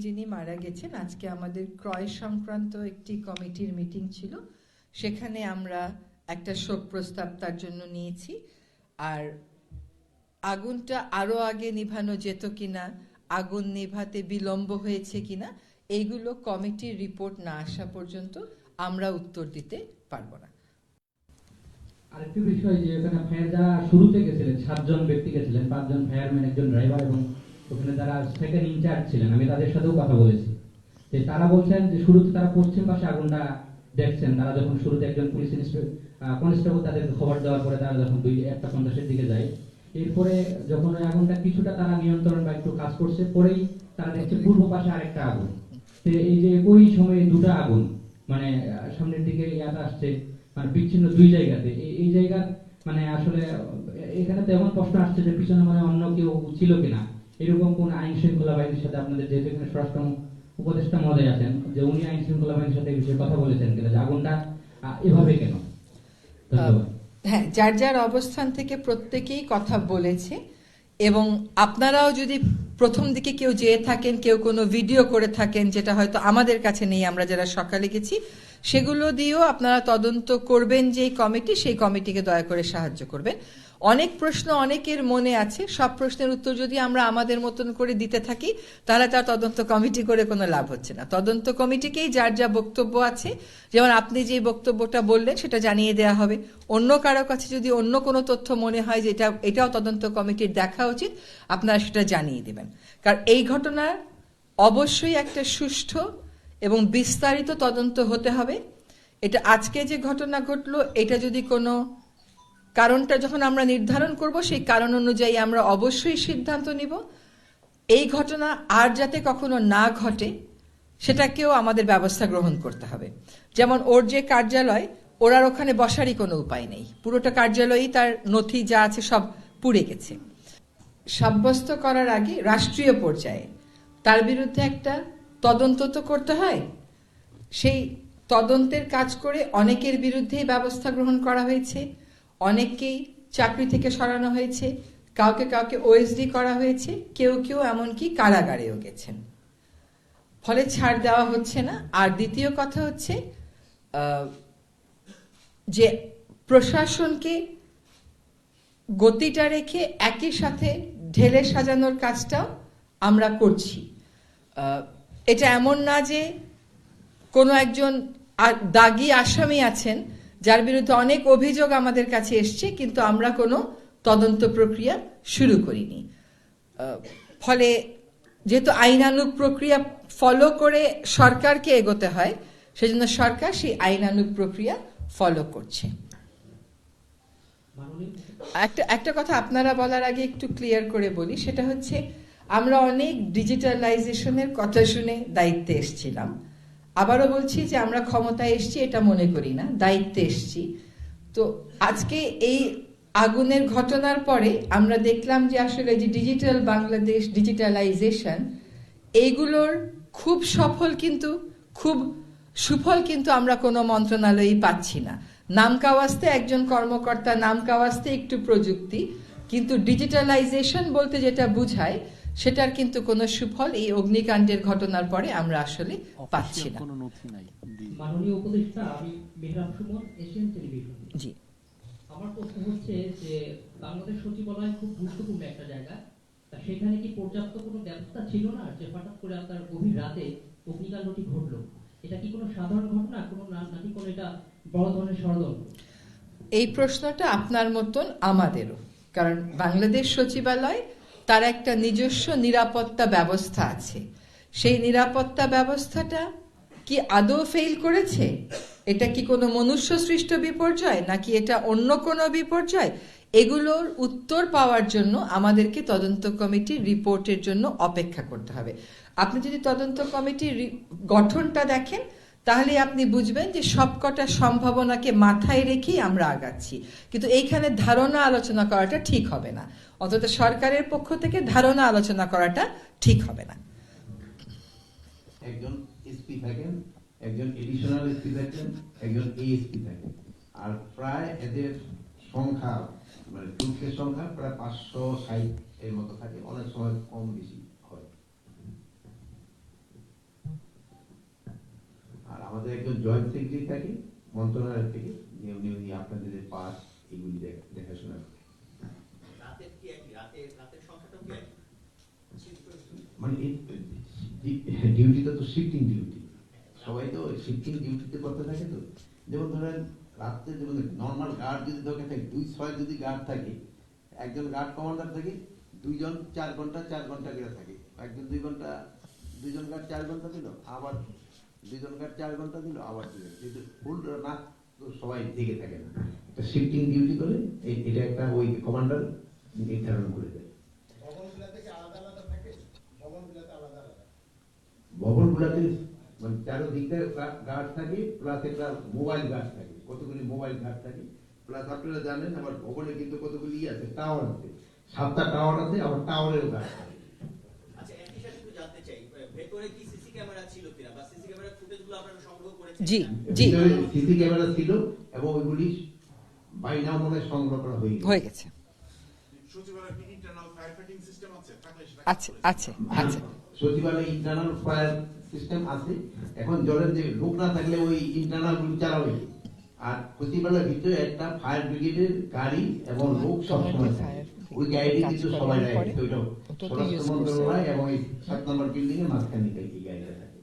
যিনি মারা গেছেন, আজকে আমাদের ক্রয় সংক্রান্ত একটি কমিটির মিটিং ছিল, সেখানে আমরা একটা শোক প্রস্তাব তার জন্য নিয়েছি। আর আগুনটা আরো আগে নিভানো যেত কিনা, আগুন নেভাতে বিলম্ব হয়েছে কিনা, এইগুলো কমিটির রিপোর্ট না আসা পর্যন্ত আমরা উত্তর দিতে পারবো না। আরেকটি বিষয় যে এখানে ফায়ার যারা শুরুতে গেছিলেন 7 জন ব্যক্তি গেছিলেন, 5 জন ফায়ারম্যান, একজন ড্রাইভার এবং ওখানে যারা সেকেন্ড ইনচার্জ ছিলেন, আমি তাদের সাথেও কথা বলেছি। যে তারা বলছেন যে শুরুতে তারা পশ্চিম পাশে আগুনটা দেখছেন, তারা যখন শুরুতে একজন পুলিশ কনস্টেবল তাদেরকে খবর দেওয়ার পরে তারা যখন 1:50-এর দিকে যায়, এরপরে যখন ওই আগুনটা কিছুটা তারা নিয়ন্ত্রণ বা একটু কাজ করছে, পরেই তারা দেখছে পূর্ব পাশে আরেকটা আগুন। এই যে ওই সময়ে দুটো আগুন মানে সামনের দিকে ইয়াটা আসছে, মানে বিচ্ছিন্ন দুই জায়গাতে, এই জায়গার মানে আসলে এখানে তো এমন প্রশ্ন আসছে যে পিছনে মানে অন্য কেউ ছিল কিনা, এরকম কোন আইন শৃঙ্খলা বাহিনীর সাথে আপনাদের যেহেতু এখানে স্বরাষ্ট্র উপদেষ্টা মহোদয় আছেন, যে উনি আইন শৃঙ্খলা বাহিনীর সাথে এই বিষয়ে কথা বলেছেন কিনা, যে আগুনটা এভাবে কেন? ধন্যবাদ। হ্যাঁ, যার যার অবস্থান থেকে প্রত্যেকেই কথা বলেছে, এবং আপনারাও যদি প্রথম দিকে কেউ যেয়ে থাকেন, কেউ কোনো ভিডিও করে থাকেন যেটা হয়তো আমাদের কাছে নেই, আমরা যারা সকালে গেছি, সেগুলো দিয়েও আপনারা তদন্ত করবেন যে কমিটি, সেই কমিটিকে দয়া করে সাহায্য করবেন। অনেক প্রশ্ন অনেকের মনে আছে, সব প্রশ্নের উত্তর যদি আমরা আমাদের মতন করে দিতে থাকি তাহলে তার তদন্ত কমিটি করে কোনো লাভ হচ্ছে না। তদন্ত কমিটিকেই যার যা বক্তব্য আছে, যেমন আপনি যে বক্তব্যটা বললেন সেটা জানিয়ে দেওয়া হবে। অন্য কারো কাছে যদি অন্য কোনো তথ্য মনে হয় যে এটাও তদন্ত কমিটির দেখা উচিত, আপনারা সেটা জানিয়ে দেবেন। কারণ এই ঘটনার অবশ্যই একটা সুষ্ঠু এবং বিস্তারিত তদন্ত হতে হবে। এটা আজকে যে ঘটনা ঘটলো, এটা যদি কোনো কারণটা যখন আমরা নির্ধারণ করব, সেই কারণ অনুযায়ী আমরা অবশ্যই সিদ্ধান্ত নিব। এই ঘটনা আর যাতে কখনো না ঘটে সেটাকেও আমাদের ব্যবস্থা গ্রহণ করতে হবে। যেমন ওর যে কার্যালয়, ওর আর ওখানে বসারই কোনো উপায় নেই, পুরোটা কার্যালয়ই তার নথি যা আছে সব পুড়ে গেছে। সাব্যস্ত করার আগে রাষ্ট্রীয় পর্যায়ে তার বিরুদ্ধে একটা তদন্ত তো করতে হয়। সেই তদন্তের কাজ করে অনেকের বিরুদ্ধেই ব্যবস্থা গ্রহণ করা হয়েছে, অনেককেই চাকরি থেকে সরানো হয়েছে, কাউকে কাউকে ওএসডি করা হয়েছে, কেউ কেউ এমনকি কারাগারেও গেছেন। ফলে ছাড় দেওয়া হচ্ছে না। আর দ্বিতীয় কথা হচ্ছে যে প্রশাসনকে গতিটা রেখে একই সাথে ঢেলে সাজানোর কাজটাও আমরা করছি। এটা এমন না যে কোনো একজন দাগী আসামি আছেন যার বিরুদ্ধে অনেক অভিযোগ আমাদের কাছে এসছে, কিন্তু আমরা কোনো তদন্ত প্রক্রিয়া শুরু করিনি। ফলে যেহেতু আইনানুগ প্রক্রিয়া ফলো করে সরকারকে এগোতে হয়, সেজন্য সরকার সেই আইনানুগ প্রক্রিয়া ফলো করছে। একটা কথা আপনারা বলার আগে একটু ক্লিয়ার করে বলি, সেটা হচ্ছে আমরা অনেক ডিজিটালাইজেশনের কথা শুনে দায়িত্বে এসেছিলাম। আবারও বলছি যে আমরা ক্ষমতায় এসছি এটা মনে করি না, দায়িত্বে এসছি। তো আজকে এই আগুনের ঘটনার পরে আমরা দেখলাম যে আসলে যে ডিজিটাল বাংলাদেশ, ডিজিটালাইজেশন, এইগুলোর খুব সফল কিন্তু খুব সুফল কিন্তু আমরা কোনো মন্ত্রণালয়ই পাচ্ছি না। নামকাওয়াস্তে একজন কর্মকর্তা, নামকাওয়াস্তে একটু প্রযুক্তি, কিন্তু ডিজিটালাইজেশন বলতে যেটা বুঝায় সেটার কিন্তু কোনো সুফল এই অগ্নিকাণ্ডের ঘটনার পরে আমরা আসলে পাচ্ছি না। মাননীয় উপদেষ্টা, আমি মেহরাব সুমন, এশিয়ান টেলিভিশন। জি, আমার প্রশ্ন হচ্ছে যে বাংলাদেশ সচিবালয় খুব গুরুত্বপূর্ণ একটা জায়গা, তা সেখানে কি পর্যাপ্ত কোনো ব্যবস্থা ছিল না যে হঠাৎ করে আপনার গভীর রাতে অগ্নিকাণ্ডটি ঘটলো? এটা কি কোনো সাধারণ ঘটনা, কোনো নাকি কোনো এটা বড় ধরনের ষড়যন্ত্র? এই প্রশ্নটা আপনার মতন আমাদেরও, কারণ বাংলাদেশ সচিবালয় তার একটা নিজস্ব নিরাপত্তা ব্যবস্থা আছে। সেই নিরাপত্তা ব্যবস্থাটা কি আদৌ ফেল করেছে? এটা কি কোনো মনুষ্য সৃষ্ট বিপর্যয়, নাকি এটা অন্য কোনো বিপর্যয়? এগুলোর উত্তর পাওয়ার জন্য আমাদেরকে তদন্ত কমিটির রিপোর্টের জন্য অপেক্ষা করতে হবে। আপনি যদি তদন্ত কমিটির গঠনটা দেখেন, তাহলে আপনি বুঝবেন যে সবকটা সম্ভাবনাকে মাথায় রেখেই আমরা আগাচ্ছি। কিন্তু এইখানে ধারণা আলোচনা করাটা ঠিক হবে না, অন্তত সরকারের পক্ষ থেকে ধারণা আলোচনা করাটা ঠিক হবে না। একজন এসপি থাকেন, একজন এডিশনাল এসপি থাকেন, একজন এএসপি থাকেন, আর প্রায় এদের সংখ্যা মানে ট্রুপের সংখ্যা প্রায় 560 এর মতো থাকে, অনেক সময় কম বেশি হয়। আমাদের একজন জয়েন্ট সেক্রেটারি থাকে মন্ত্রণালয় থেকে, যে উনি আপনাদের পাস এগুলি দেখাশোনা করেন। রাতের কি একই রাতের সংখ্যাটাও কি একই? মানে ডিউটিটা তো শিফটিং ডিউটি, সবাই তো শিফটিং ডিউটিতে করতে থাকে। তো যেমন ধরেন রাত্রে যেমন নর্মাল গার্ড যদি ধরে থাকে 2-6 যদি গার্ড থাকে, একজন গার্ড কমান্ডার থাকে, 2জন 4 ঘন্টা 4 ঘন্টা করে থাকে, একজন 2 ঘন্টা, 2জন গার্ড 4 ঘন্টা দিল, আবার 2জন গার্ড 4 ঘন্টা দিল, আবার 2জন, কিন্তু ফুল রাত তো সবাই জেগে থাকে না, শিফটিং ডিউটি করে এটা একটা ওই কমান্ডার নির্ধারণ করে দেয়। ভবনগুলোতে মানে চারোদিকটা গার্ড থাকে, প্লাস একটা মোবাইল গার্ড থাকে, কতগুলি মোবাইল গার্ড থাকে, প্লাস আপনারা জানেন আমার ভবনে কিন্তু কতগুলি আছে, টাওয়ার আছে, 7টা টাওয়ার আছে, আবার টাওয়ারেরও গার্ড থাকে। আচ্ছা, একই সাথে একটু জানতে চাই, ভেতরে কি সিসি ক্যামেরা ছিল কিনা, বা সিসি ক্যামেরার ফুটেজগুলো আপনারা সংগ্রহ করেছেন? জি জি সিসি ক্যামেরা ছিল এবং ওইগুলি বাইনা মনে সংগ্রহ করা হয়ে গেছে। সচিবালয়ে কি ইন্টারনাল ফায়ার ফাইটিং সিস্টেম আছে? থাকলে সেটা আছে আছে আছে। সচিবালয়ে ইন্টারনাল ফায়ার সিস্টেম আছে। এখন জলের যে লোক না থাকলে ওই ইন্টারনাল গুলি চালাবে, আর সচিবালয়ের ভিতরে একটা ফায়ার ব্রিগেডের গাড়ি এবং লোক সবসময় থাকে। ওই গাড়িটি কিন্তু সবাই রাখে, ওইটা স্বরাষ্ট্র মন্ত্রণালয় এবং এই 7 নম্বর বিল্ডিং এর মাঝখানে এই গাড়িটা থাকে।